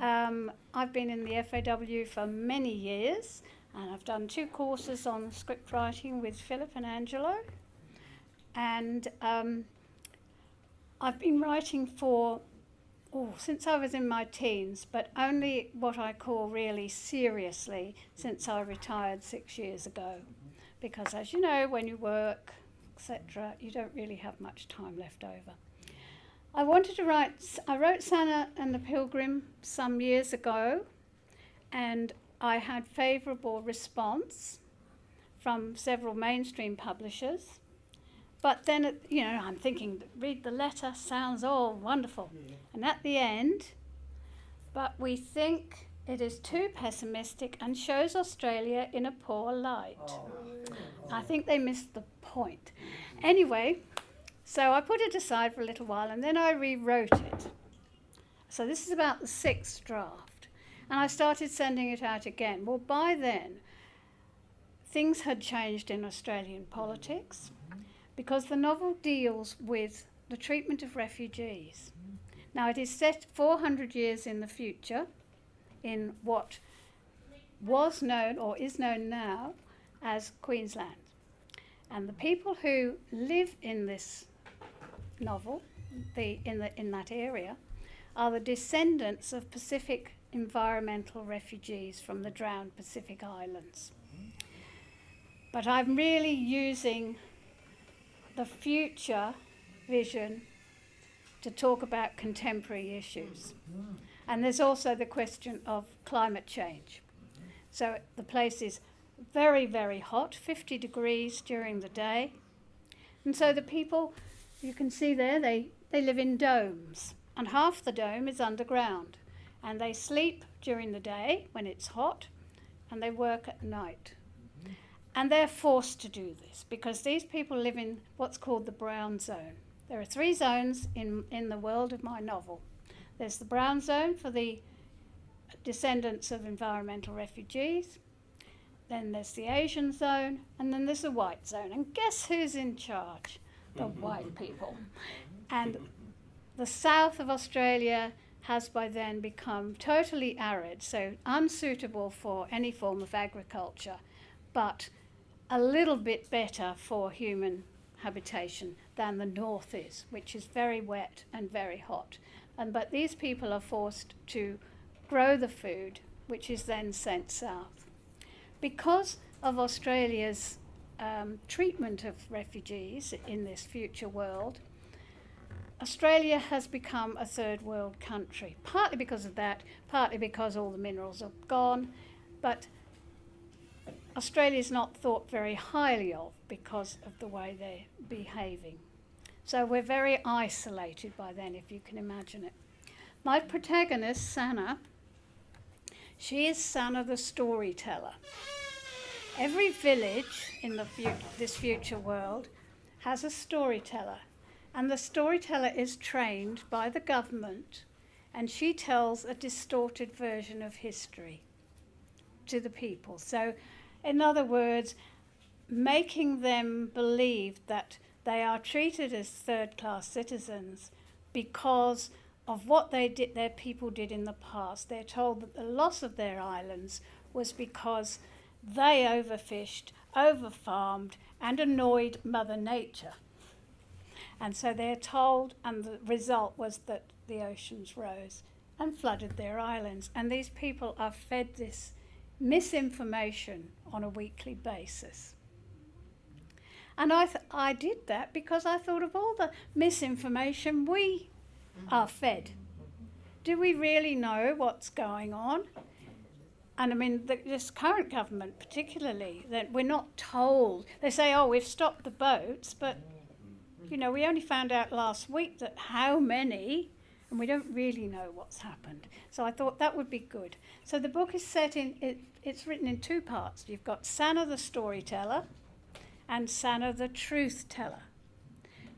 I've been in the FAW for many years, and I've done 2 courses on script writing with Philip and Angelo. And I've been writing since I was in my teens, but only what I call really seriously since I retired 6 years ago. Because as you know, when you work, etc., you don't really have much time left over. I wrote Sannah and the Pilgrim some years ago, and I had favourable response from several mainstream publishers. But then, I'm thinking, read the letter, sounds all wonderful. Yeah. And at the end, but we think it is too pessimistic and shows Australia in a poor light. Oh. I think they missed the point. Anyway, so I put it aside for a little while, and then I rewrote it. So this is about the 6th draft. And I started sending it out again. Well, by then, things had changed in Australian politics, because the novel deals with the treatment of refugees. Now, it is set 400 years in the future in what was known or is known now as Queensland. And the people who live in this novel, in that area, are the descendants of Pacific environmental refugees from the drowned Pacific Islands. But I'm really using the future vision to talk about contemporary issues. And there's also the question of climate change. So the place is very, very hot, 50 degrees during the day. And so the people, you can see there, they live in domes, and half the dome is underground. And they sleep during the day when it's hot, and they work at night. And they're forced to do this because these people live in what's called the brown zone. There are 3 zones in the world of my novel. There's the brown zone for the descendants of environmental refugees. Then there's the Asian zone, and then there's the white zone. And guess who's in charge? The white people. And the south of Australia has by then become totally arid, so unsuitable for any form of agriculture, but a little bit better for human habitation than the north is, which is very wet and very hot. But these people are forced to grow the food, which is then sent south. Because of Australia's treatment of refugees in this future world, Australia has become a 3rd world country, partly because of that, partly because all the minerals are gone, but Australia's not thought very highly of because of the way they're behaving. So we're very isolated by then, if you can imagine it. My protagonist, Sannah, she is Sannah the storyteller. Every village in this future world has a storyteller, and the storyteller is trained by the government, and she tells a distorted version of history to the people. So, in other words, making them believe that they are treated as 3rd-class citizens because of what their people did in the past. They're told that the loss of their islands was because they overfished, overfarmed, and annoyed Mother Nature. And so they're told, and the result was that the oceans rose and flooded their islands. And these people are fed this misinformation on a weekly basis. And I did that because I thought of all the misinformation we are fed. Do we really know what's going on? And I mean, this current government particularly, that we're not told. They say, oh, we've stopped the boats, but, we only found out last week that how many, and we don't really know what's happened. So I thought that would be good. So the book is set it's written in 2 parts. You've got Sannah the storyteller and Sannah the truth teller.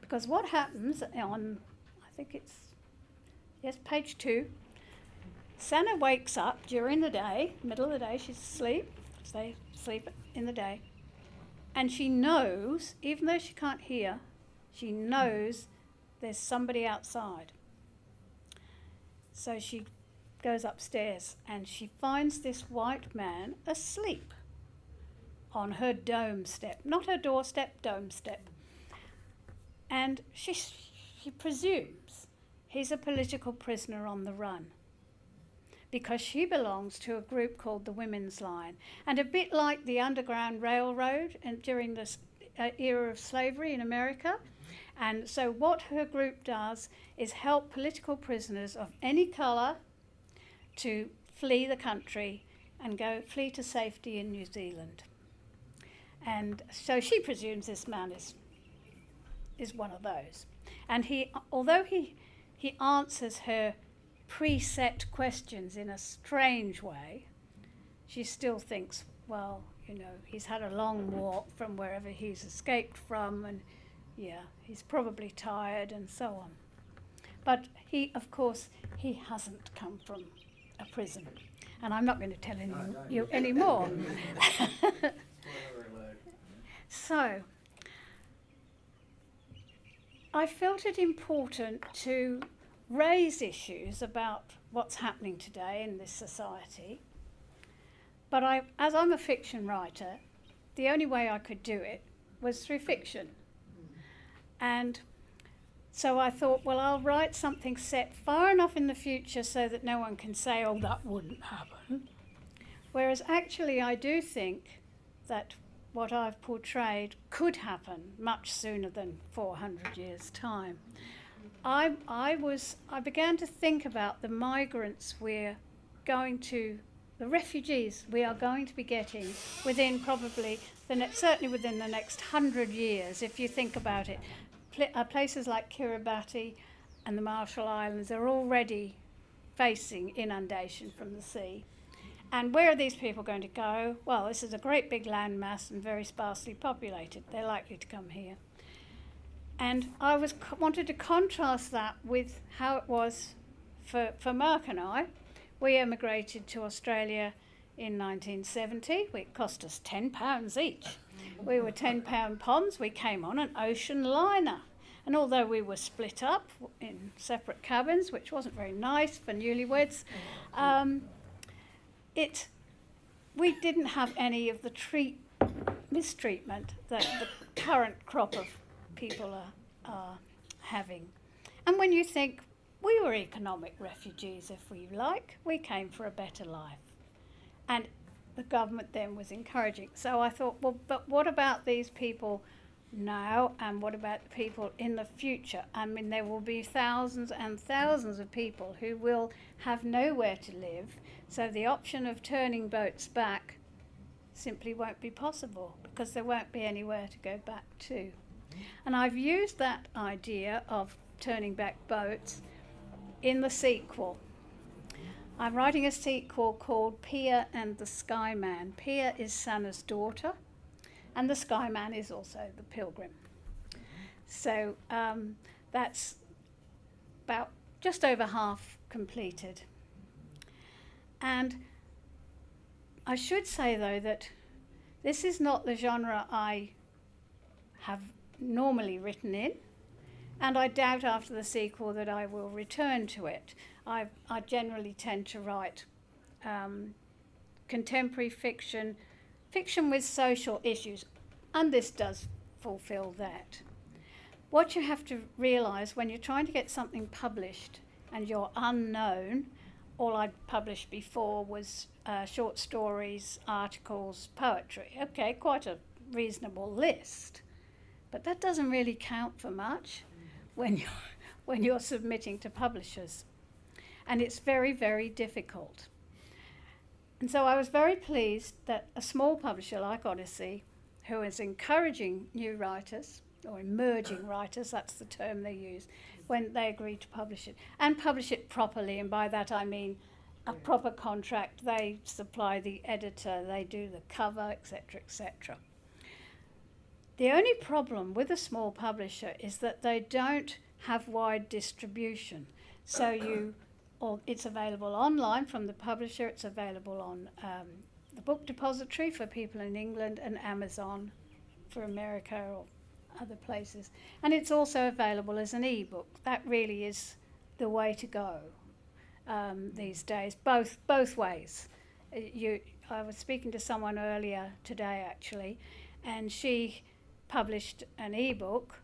Because what happens on, I think it's, yes, page 2, Sannah wakes up during the day, middle of the day, she's asleep, because they sleep in the day, and she knows, even though she can't hear, she knows there's somebody outside. So she goes upstairs and she finds this white man asleep on her dome step, not her doorstep, dome step. And she presumes he's a political prisoner on the run because she belongs to a group called the Women's Line. And a bit like the Underground Railroad and during the era of slavery in America. And so what her group does is help political prisoners of any colour to flee the country and flee to safety in New Zealand. And so she presumes this man is one of those. And although he answers her preset questions in a strange way, she still thinks, well, you know, he's had a long walk from wherever he's escaped from, and yeah, he's probably tired and so on. But of course, he hasn't come from a prison. And I'm not going to tell you any more. So, I felt it important to raise issues about what's happening today in this society. But as I'm a fiction writer, the only way I could do it was through fiction. And so I thought, well, I'll write something set far enough in the future so that no one can say, oh, that wouldn't happen. Whereas actually I do think that what I've portrayed could happen much sooner than 400 years' time. I began to think about the migrants the refugees we are going to be getting within probably, certainly within the next 100 years, if you think about it. Places like Kiribati and the Marshall Islands are already facing inundation from the sea. And where are these people going to go? Well, this is a great big landmass and very sparsely populated. They're likely to come here. And I wanted to contrast that with how it was for Mark and I. We emigrated to Australia in 1970. It cost us £10 each. We were £10 Poms. We came on an ocean liner. And although we were split up in separate cabins, which wasn't very nice for newlyweds, we didn't have any of the mistreatment that the current crop of people are having. And when you think, we were economic refugees, if we like, we came for a better life. And the government then was encouraging. So I thought, well, but what about these people now, and what about the people in the future? I mean, there will be thousands and thousands of people who will have nowhere to live, so the option of turning boats back simply won't be possible because there won't be anywhere to go back to. And I've used that idea of turning back boats in the sequel. I'm writing a sequel called Pia and the Skyman. Pia is Sannah's daughter, and the Skyman is also the Pilgrim. So that's about just over half completed. And I should say, though, that this is not the genre I have normally written in, and I doubt after the sequel that I will return to it. I generally tend to write contemporary fiction with social issues, and this does fulfill that. What you have to realise when you're trying to get something published and you're unknown, all I'd published before was short stories, articles, poetry. Okay, quite a reasonable list, but that doesn't really count for much when you're submitting to publishers. And it's very, very difficult. And so I was very pleased that a small publisher like Odyssey, who is encouraging new writers, or emerging writers, that's the term they use, when they agreed to publish it, and publish it properly, and by that I mean a proper contract. They supply the editor, they do the cover, etc., etc. The only problem with a small publisher is that they don't have wide distribution. So it's available online from the publisher, it's available on the book depository for people in England, and Amazon for America or other places. And it's also available as an e-book. That really is the way to go. these days, both ways. I was speaking to someone earlier today actually, and she published an e-book,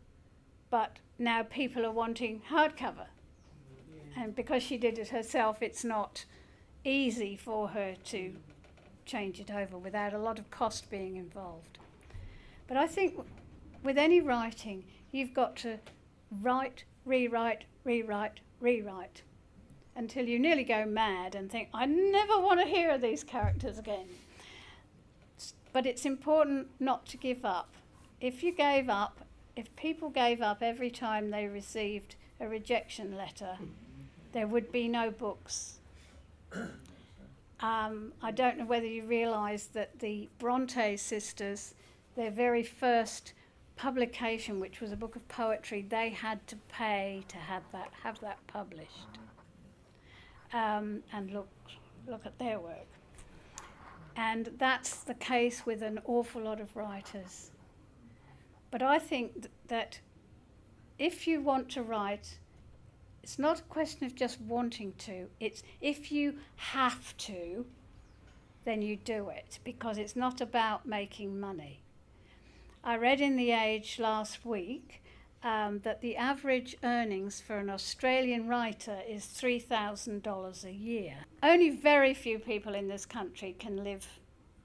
but now people are wanting hardcover. And because she did it herself, it's not easy for her to change it over without a lot of cost being involved. But I think with any writing, you've got to write, rewrite, rewrite, rewrite until you nearly go mad and think, I never want to hear these characters again. But it's important not to give up. If people gave up every time they received a rejection letter, there would be no books. I don't know whether you realise that the Bronte sisters, their very first publication, which was a book of poetry, they had to pay to have that published. And look at their work. And that's the case with an awful lot of writers. But I think that if you want to write, it's not a question of just wanting to. It's if you have to, then you do it, because it's not about making money. I read in The Age last week that the average earnings for an Australian writer is $3,000 a year. Only very few people in this country can live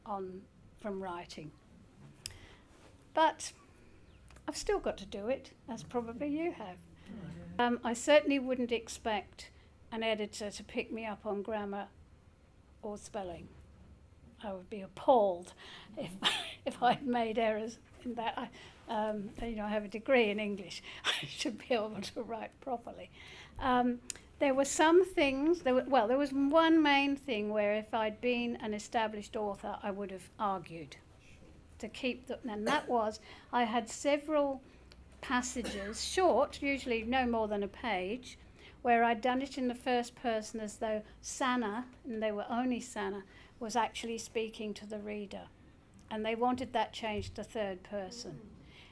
from writing. But I've still got to do it, as probably you have. I certainly wouldn't expect an editor to pick me up on grammar or spelling. I would be appalled if I'd made errors in that. I have a degree in English. I should be able to write properly. There were some things. There was one main thing where if I'd been an established author, I would have argued to keep and that was I had several passages, short, usually no more than a page, where I'd done it in the first person as though Sannah, and they were only Sannah, was actually speaking to the reader. And they wanted that changed to third person.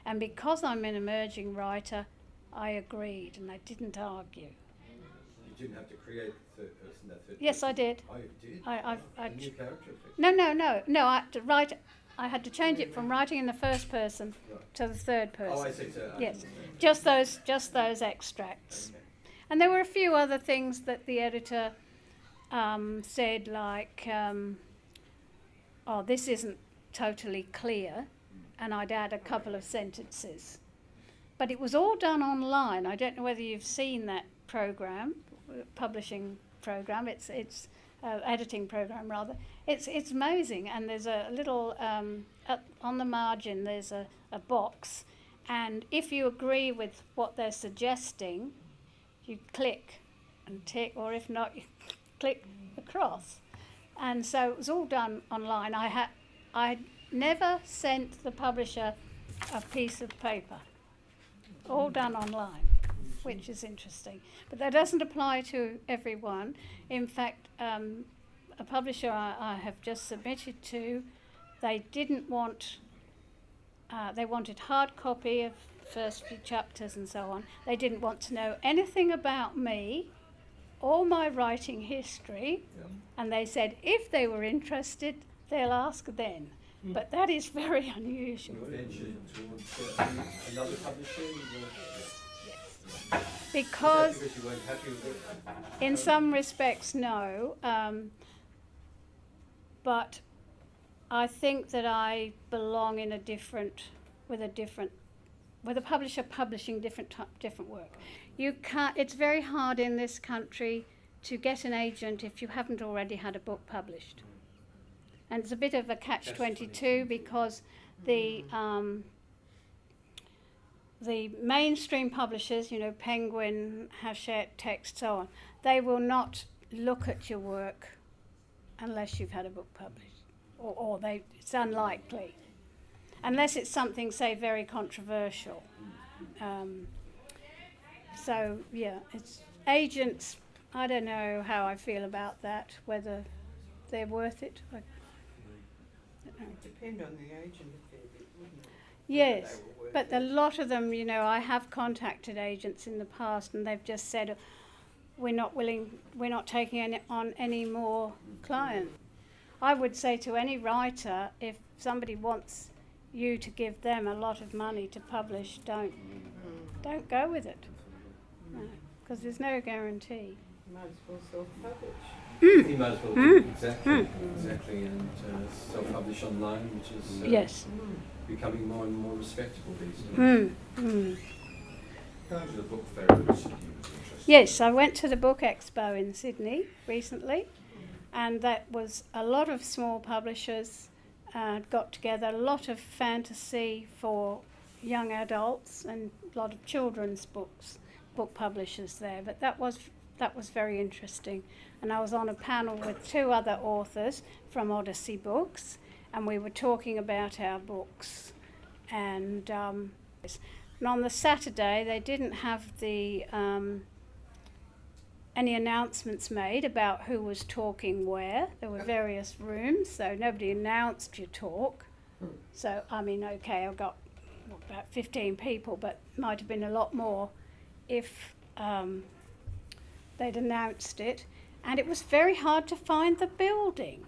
And because I'm an emerging writer, I agreed and I didn't argue. You didn't have to create the third person, that third Yes, person. I did. Oh, you did? A new character effect? No, I had to write. I had to change it from writing in the first person to the third person. Oh, I see. So Yes, just those extracts. Okay. And there were a few other things that the editor said, like, this isn't totally clear, and I'd add a couple of sentences. But it was all done online. I don't know whether you've seen that program, publishing program. It's editing program rather. It's amazing, and there's a little on the margin. There's a box, and if you agree with what they're suggesting, you click and tick, or if not, you click across. And so it was all done online. I never sent the publisher a piece of paper. All done online, which is interesting. But that doesn't apply to everyone. In fact, a publisher I have just submitted to, they didn't want, they wanted hard copy of first few chapters and so on. They didn't want to know anything about me or my writing history. Yeah. And they said if they were interested, they'll ask then. But that is very unusual. You ventured towards another publisher? Because Is that because you weren't happy with it? in some respects, no. But I think that I belong in with a publisher publishing different work. You can't. It's very hard in this country to get an agent if you haven't already had a book published. And it's a bit of a catch-22 because the mainstream publishers, Penguin, Hachette, Text, so on, they will not look at your work unless you've had a book published, or it's unlikely, unless it's something, say, very controversial. So yeah, it's agents. I don't know how I feel about that. Whether they're worth it. It would depend on the agent a fair bit, wouldn't it? Yes, but a lot of them, I have contacted agents in the past, and they've just said, we're not taking on any more clients. I would say to any writer, if somebody wants you to give them a lot of money to publish, don't go with it, because there's no guarantee. You might as well self-publish. You might as well do exactly, and self-publish online, which is Yes. becoming more and more respectable these days. Mm. Going to the book fair in Sydney was interesting. Yes, I went to the Book Expo in Sydney recently, and that was a lot of small publishers got together, a lot of fantasy for young adults and a lot of children's book publishers there. But that was very interesting. And I was on a panel with 2 other authors from Odyssey Books, and we were talking about our books. And on the Saturday, they didn't have the any announcements made about who was talking where. There were various rooms, so nobody announced your talk. So, I mean, okay, I've got about 15 people, but might have been a lot more if they'd announced it. And it was very hard to find the building.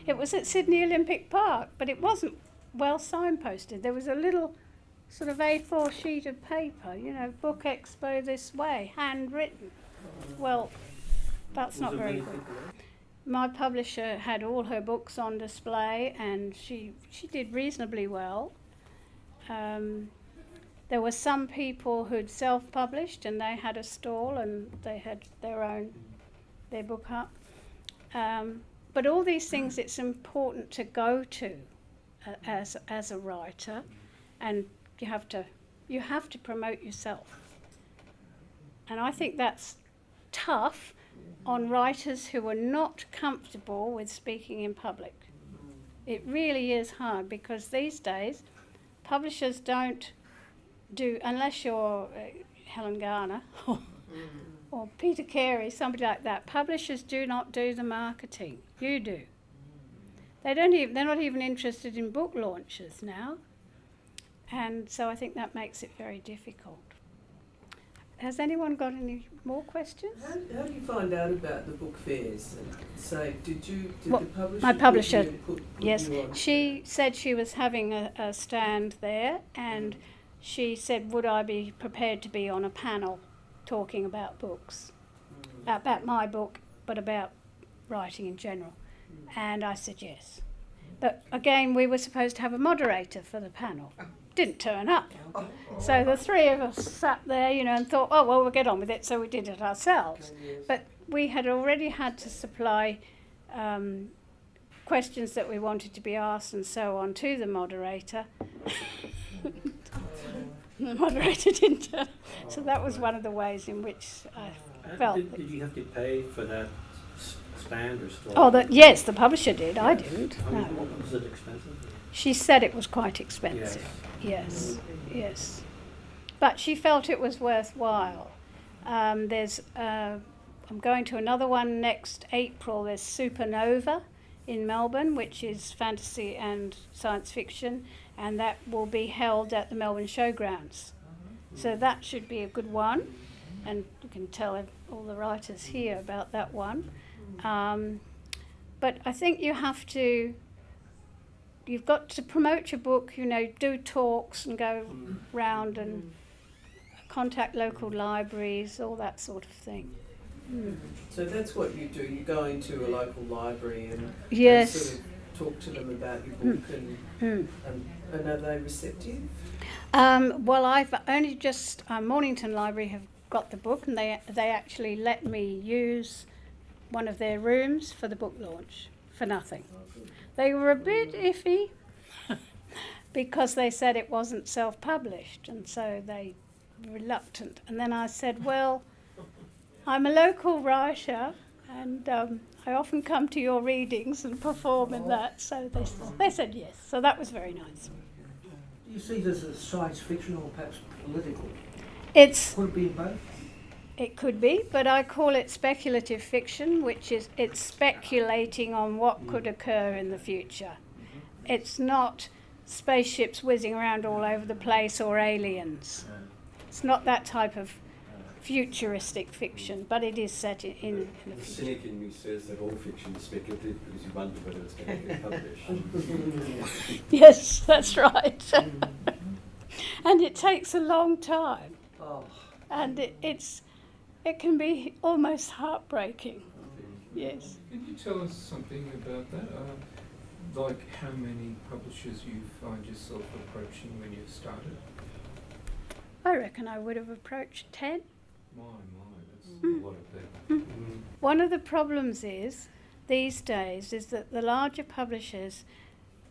It was at Sydney Olympic Park, but it wasn't well signposted. There was a little sort of A4 sheet of paper, Book Expo this way, handwritten. Well, that's not very good. My publisher had all her books on display, and she did reasonably well. There were some people who'd self-published, and they had a stall, and they had their book up. But all these things, it's important to go to as a writer, and you have to promote yourself. And I think that's tough on writers who are not comfortable with speaking in public. It really is hard, because these days publishers don't do, unless you're Helen Garner or Peter Carey, somebody like that, publishers do not do the marketing. You do. They're not even interested in book launches now. And so I think that makes it very difficult. Has anyone got any more questions? How do you find out about the book fairs? So did the publisher? My publisher, put yes. you on? She said she was having a stand there, and she said, would I be prepared to be on a panel talking about books, about my book, but about writing in general. And I said yes. But again, we were supposed to have a moderator for the panel. Didn't turn up. So the 3 of us sat there, and thought, oh, well, we'll get on with it. So we did it ourselves. But we had already had to supply questions that we wanted to be asked and so on to the moderator. The moderator didn't turn up. So that was one of the ways in which I felt. Did you have to pay for that stand or stall? Oh, yes, the publisher did. I didn't. I mean, No. was it expensive? She said it was quite expensive. Yes. But she felt it was worthwhile. I'm going to another one next April. There's Supernova in Melbourne, which is fantasy and science fiction, and that will be held at the Melbourne Showgrounds. So that should be a good one, and you can tell all the writers here about that one. But I think you've got to promote your book, do talks and go round and contact local libraries, all that sort of thing. So that's what you do. You go into a local library and, Yes. and sort of talk to them about your book and are they receptive? Well, I've only just Mornington Library have got the book, and they actually let me use one of their rooms for the book launch for nothing. They were a bit iffy because they said it wasn't self-published, and so they were reluctant. And then I said, well, I'm a local writer, and I often come to your readings and perform in that. So they said yes. So that was very nice. Do you see this as science fiction or perhaps political? Could it be both? It could be, but I call it speculative fiction, which is it's speculating on what could occur in the future. It's not spaceships whizzing around all over the place or aliens. It's not that type of futuristic fiction, but it is set in the The future. cynic in me says that all fiction is speculative because you wonder whether it's going to get published. Yes, that's right. And it takes a long time, Oh, and it can be almost heartbreaking. Yes. Can you tell us something about that? Like how many publishers you find yourself approaching when you started? I reckon I would have approached 10. My, that's a lot of people. One of the problems these days is that the larger publishers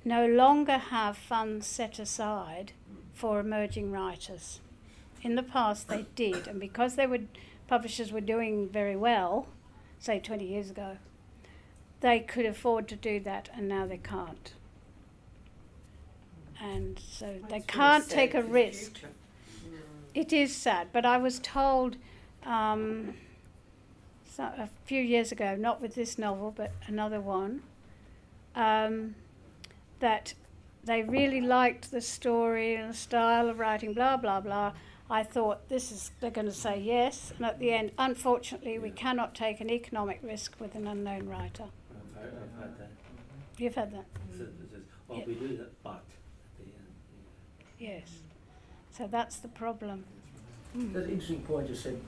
no longer have funds set aside for emerging writers. In the past they did, and because publishers were doing very well, say 20 years ago, they could afford to do that, and now they can't. And so they can't take a risk. It is sad, but I was told a few years ago, not with this novel, but another one, that they really liked the story and the style of writing, blah, blah, blah. I thought, they're going to say yes, and at the end, unfortunately, we cannot take an economic risk with an unknown writer. I've had that. You've had that? It says, well, Yeah. we do that, but at the end. Yes. So that's the problem. that's an interesting point you said.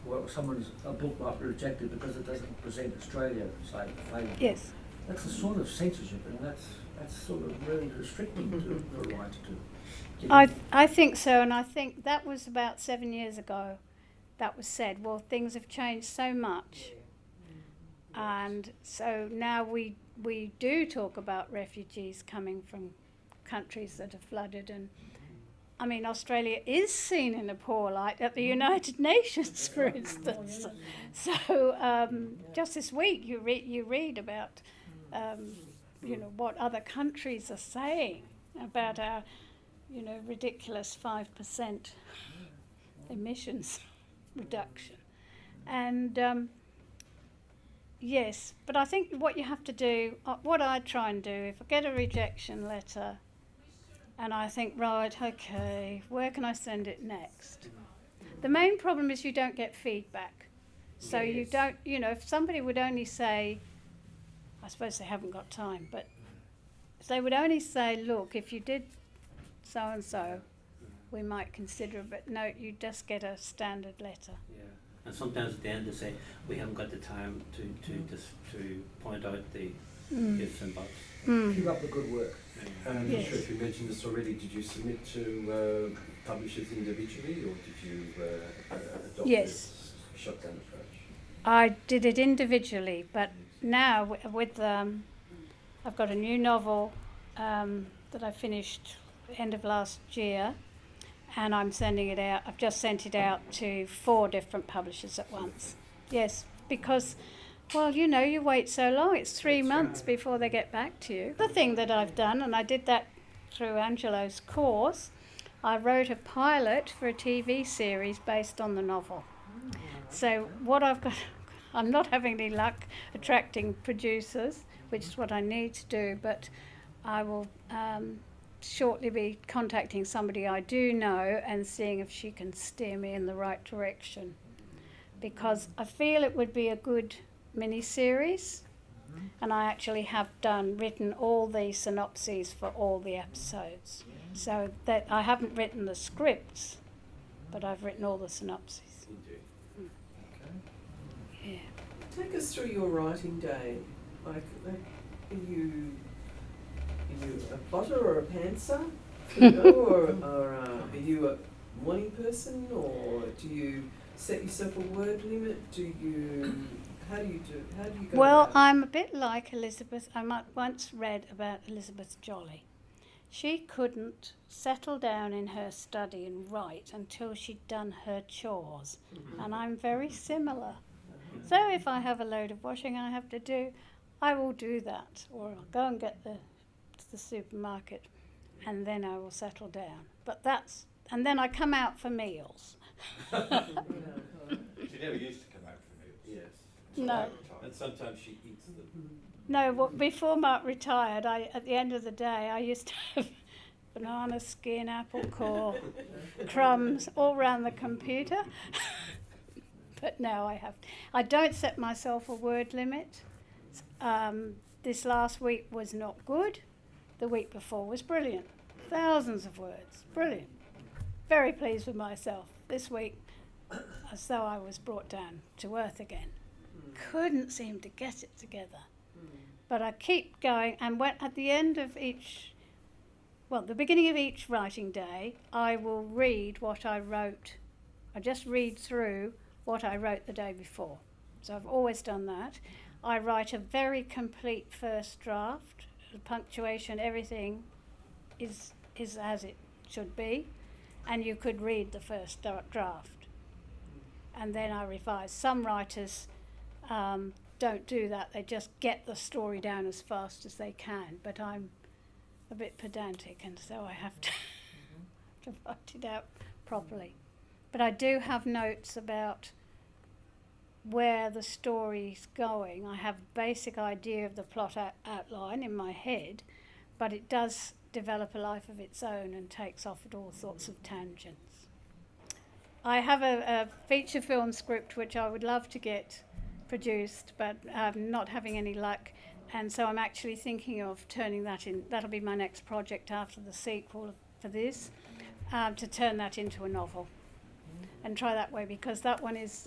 Well, a book might be rejected because it doesn't present Australia, say, favourably. Yes. That's a sort of censorship, and that's sort of really restricting to the right to. I think so, and I think that was about 7 years ago that was said. Well, things have changed so much, and so now we do talk about refugees coming from countries that are flooded, and I mean Australia is seen in a poor light at the United Nations, for instance. So just this week you read about what other countries are saying about our ridiculous 5% emissions reduction. And yes, but I think what you have to do, what I try and do, if I get a rejection letter and I think, right, okay, where can I send it next? The main problem is you don't get feedback. So you don't, if somebody would only say, I suppose they haven't got time, but if they would only say, look, if you did so and so, we might consider it, but no, you just get a standard letter. Yeah. And sometimes at the end they say, we haven't got the time to point out the ifs and buts. Keep up the good work. I'm Yes. not sure if you mentioned this already. Did you submit to publishers individually, or did you adopt Yes. a shotgun approach? I did it individually, but now with I've got a new novel that I finished end of last year, and I'm sending it out. I've just sent it out to 4 different publishers at once. Yes, because, well, you wait so long. It's 3 months before they get back to you. The thing that I've done, and I did that through Angelo's course, I wrote a pilot for a TV series based on the novel. So what I've got, I'm not having any luck attracting producers, which is what I need to do, but I will shortly be contacting somebody I do know and seeing if she can steer me in the right direction, because I feel it would be a good mini-series, and I actually have written all the synopses for all the episodes, so that I haven't written the scripts, but I've written all the synopses. Yeah. Take us through your writing day. Like, are you a plotter or a pantser? Or are you a morning person, or do you set yourself a word limit? How do you go Well, about it? I'm a bit like Elizabeth. Once read about Elizabeth Jolley. She couldn't settle down in her study and write until she'd done her chores. And I'm very similar. So if I have a load of washing I have to do, I will do that. Or I'll go and get to the supermarket, and then I will settle down. And then I come out for meals. She never used to come out for meals. Yes. No. And sometimes she eats them. No, before Mark retired, at the end of the day, I used to have banana skin, apple core, crumbs all round the computer. but now I have. I don't set myself a word limit. This last week was not good. The week before was brilliant. Thousands of words. Brilliant. Very pleased with myself. This week, as though I was brought down to earth again. Couldn't seem to get it together. But I keep going, and when at the end of the beginning of each writing day, I will read what I wrote. I just read through what I wrote the day before. So I've always done that. I write a very complete first draft. The punctuation, everything is as it should be, and you could read the first draft. And then I revise. Some writers don't do that. They just get the story down as fast as they can. But I'm a bit pedantic, and so I have to, to write it out properly. But I do have notes about where the story's going. I have a basic idea of the plot outline in my head, but it does develop a life of its own and takes off at all sorts of tangents. I have a feature film script which I would love to get produced, but I'm not having any luck, and so I'm actually thinking of turning that in. That'll be my next project after the sequel for this, to turn that into a novel and try that way, because that one is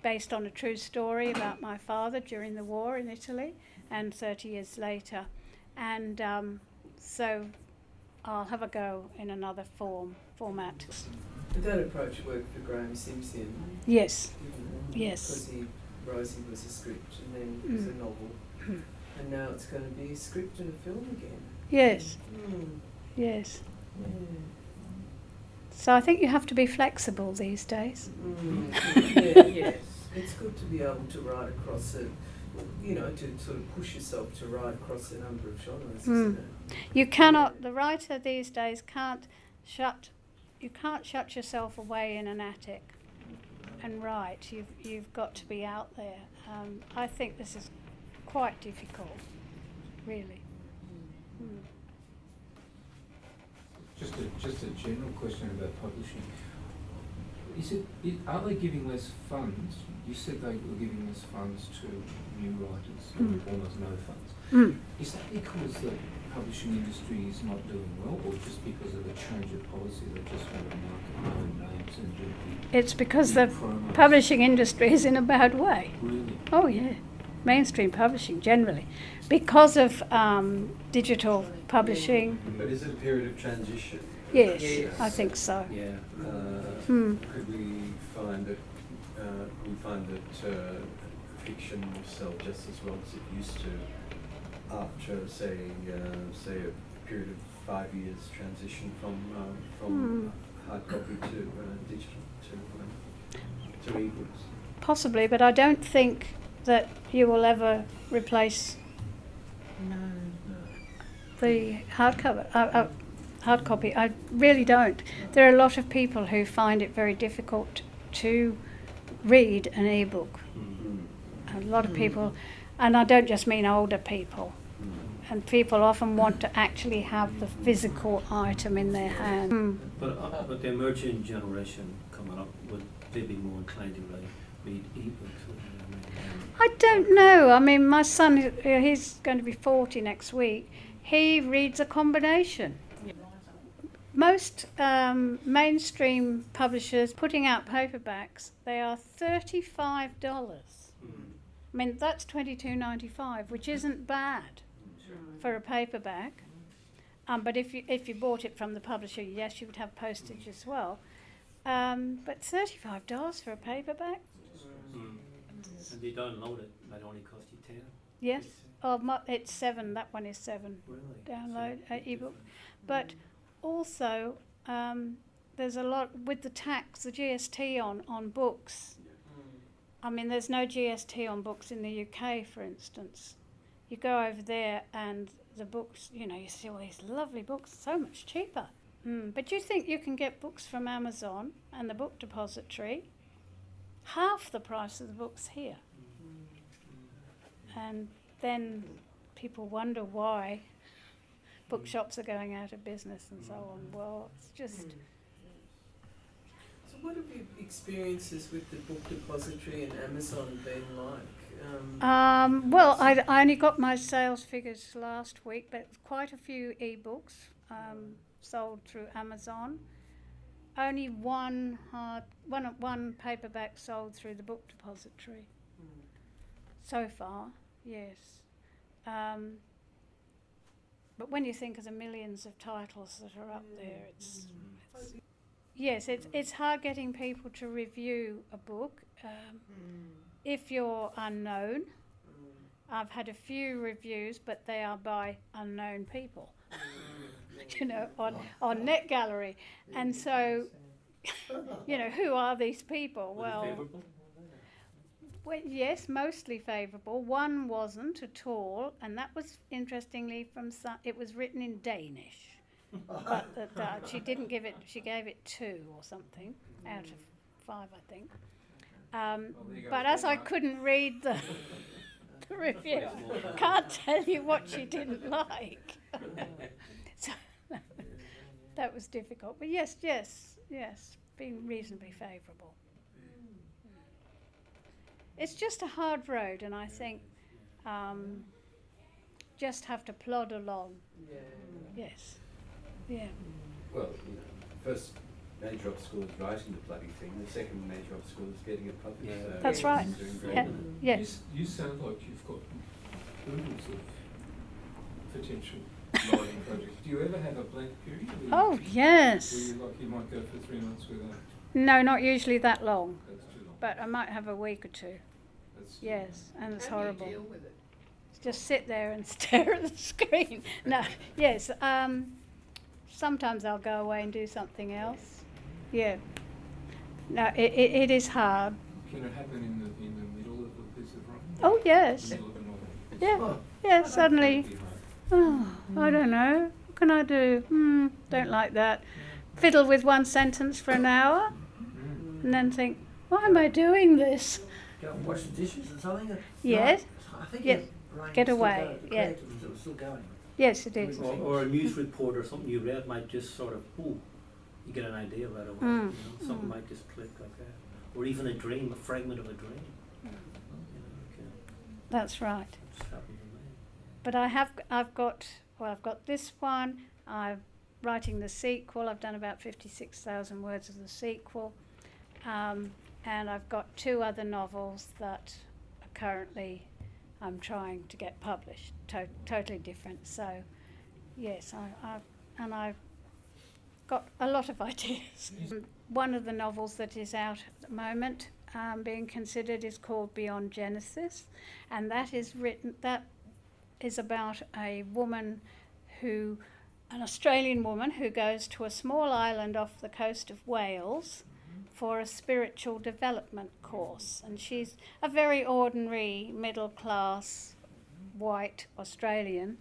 based on a true story about my father during the war in Italy and 30 years later, and so I'll have a go in another format. Did that approach work for Graham Simpson? Yes. Because Yes. Rosie was a script and then it was a novel. And now it's going to be a script and a film again. Yes. Mm. Yes. Yeah. So I think you have to be flexible these days. Yeah, yes. It's good to be able to write across it, to sort of push yourself to write across a number of genres, isn't it? You cannot. The writer these days can't shut yourself away in an attic and write. You've got to be out there. I think this is quite difficult, really. Mm. Just a general question about publishing. Are they giving less funds? You said they were giving less funds to new writers, or almost no funds. Is that because the publishing industry is not doing well, or just because of the change of policy they just want to market known names and do It's because the promos? publishing industry is in a bad way. Really? Oh yeah, mainstream publishing generally, because of digital publishing. But is it a period of transition? Yes, Yes. I think so. Yeah. Could we find that fiction will sell just as well as it used to after, say a period of 5 years transition from hard copy to digital to ebooks? Possibly, but I don't think that you will ever replace the hard copy. I really don't. There are a lot of people who find it very difficult to read an ebook. A lot of people, and I don't just mean older people. And people often want to actually have the physical item in their hand. But the emerging generation coming up, would they be more inclined to read ebooks? I don't know. I mean, my son, he's going to be 40 next week. He reads a combination. Most mainstream publishers putting out paperbacks, they are $35. I mean, that's $22.95, which isn't bad for a paperback. But if you bought it from the publisher, yes, you would have postage as well. But $35 for a paperback? And they download it, might only cost you 10. Yes. Oh, it's 7. That one is 7. Really? Download ebook. But also, there's a lot with the tax, the GST on books. I mean, there's no GST on books in the UK, for instance. You go over there and the books, you see all these lovely books, so much cheaper. But you think you can get books from Amazon and the book depository half the price of the books here. And then people wonder why bookshops are going out of business and so on. Well, it's just... So what have your experiences with the book depository and Amazon been like? Well, I only got my sales figures last week, but quite a few ebooks sold through Amazon. Only one paperback sold through the book depository so far. Yes, but when you think of the millions of titles that are up there, it's it's hard getting people to review a book if you're unknown. I've had a few reviews, but they are by unknown people, you know, on NetGallery. And so, you know, who are these people? Was it Well, favourable? yes, mostly favourable. One wasn't at all, and that was interestingly it was written in Danish. But she didn't give it, she gave it 2 or something out of 5, I think. But as I couldn't read the review, can't tell you what she didn't like. So that was difficult. But yes, been reasonably favourable. It's just a hard road, and I think just have to plod along. Yes. Yeah. Well, you know, first major obstacle is writing the bloody thing. The second major obstacle is getting it published. Yeah. So That's right. it's doing very Yeah. well. Yes. You sound like you've got hurdles of potential writing projects. Do you ever have a blank period? Oh, yes. Where you might go for 3 months without? No, not usually that long, That's too long. but I might have a week or 2. That's too Yes, and it's How do horrible. you deal with it? Just sit there and stare at the screen. No, yes. Sometimes I'll go away and do something else. Yeah. No, it is hard. Can it happen in the middle of a piece of writing? Oh, yes. Middle of a novel? Yeah. Yeah, suddenly, That'd be hard. oh, I don't know. What can I do? Don't like that. Fiddle with one sentence for an hour and then think, why am I doing this? Go and wash the dishes or something? Yes. I think Yes. your brain Get still away, goes, the yeah. creative is still going. Yes, it is. Or a news report or something you read might just sort of, you get an idea right away. Mm. You know, something might just click like that. Or even a dream, a fragment of a dream. You know, That's right. it's happened to me. But I've got this one. I'm writing the sequel. I've done about 56,000 words of the sequel. And I've got 2 other novels that are currently I'm trying to get published, totally different. So, yes, I've got a lot of ideas. One of the novels that is out at the moment being considered is called Beyond Genesis, and that is about a woman an Australian woman who goes to a small island off the coast of Wales for a spiritual development course, and she's a very ordinary middle-class white Australian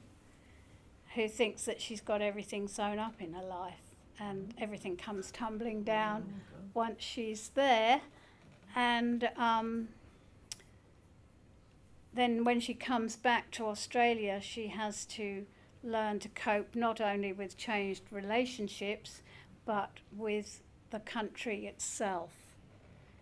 who thinks that she's got everything sewn up in her life, and everything comes tumbling down once she's there. And then when she comes back to Australia, she has to learn to cope not only with changed relationships but with the country itself.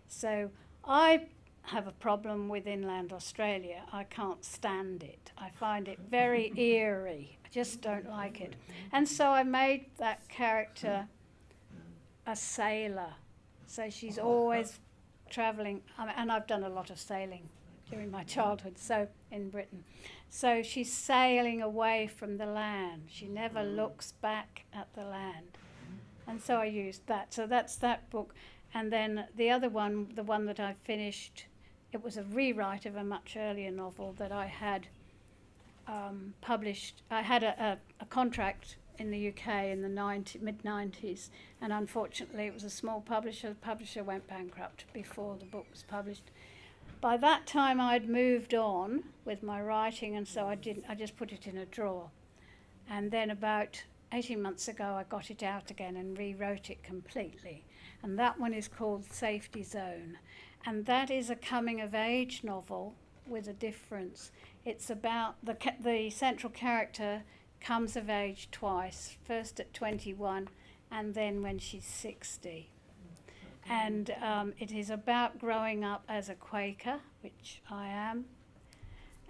So I have a problem with inland Australia. I can't stand it. I find it very eerie. I just don't like it. And so I made that character a sailor. So she's always travelling, and I've done a lot of sailing during my childhood, so in Britain. So she's sailing away from the land. She never looks back at the land. And so I used that. So that's that book. And then the other one, the one that I finished, it was a rewrite of a much earlier novel that I had published. I had a contract in the UK in the mid-90s, and unfortunately it was a small publisher. The publisher went bankrupt before the book was published. By that time I'd moved on with my writing, and so I just put it in a drawer. And then about 18 months ago I got it out again and rewrote it completely. And that one is called Safety Zone. And that is a coming-of-age novel with a difference. It's about the central character comes of age twice, first at 21 and then when she's 60. And it is about growing up as a Quaker, which I am,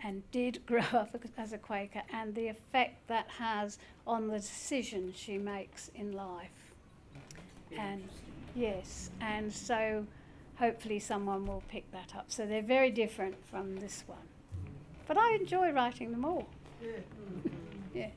and did grow up as a Quaker, and the effect that has on the decisions she makes in life. And yes, and so hopefully someone will pick that up. So they're very different from this one. But I enjoy writing them all. Yeah. Yeah.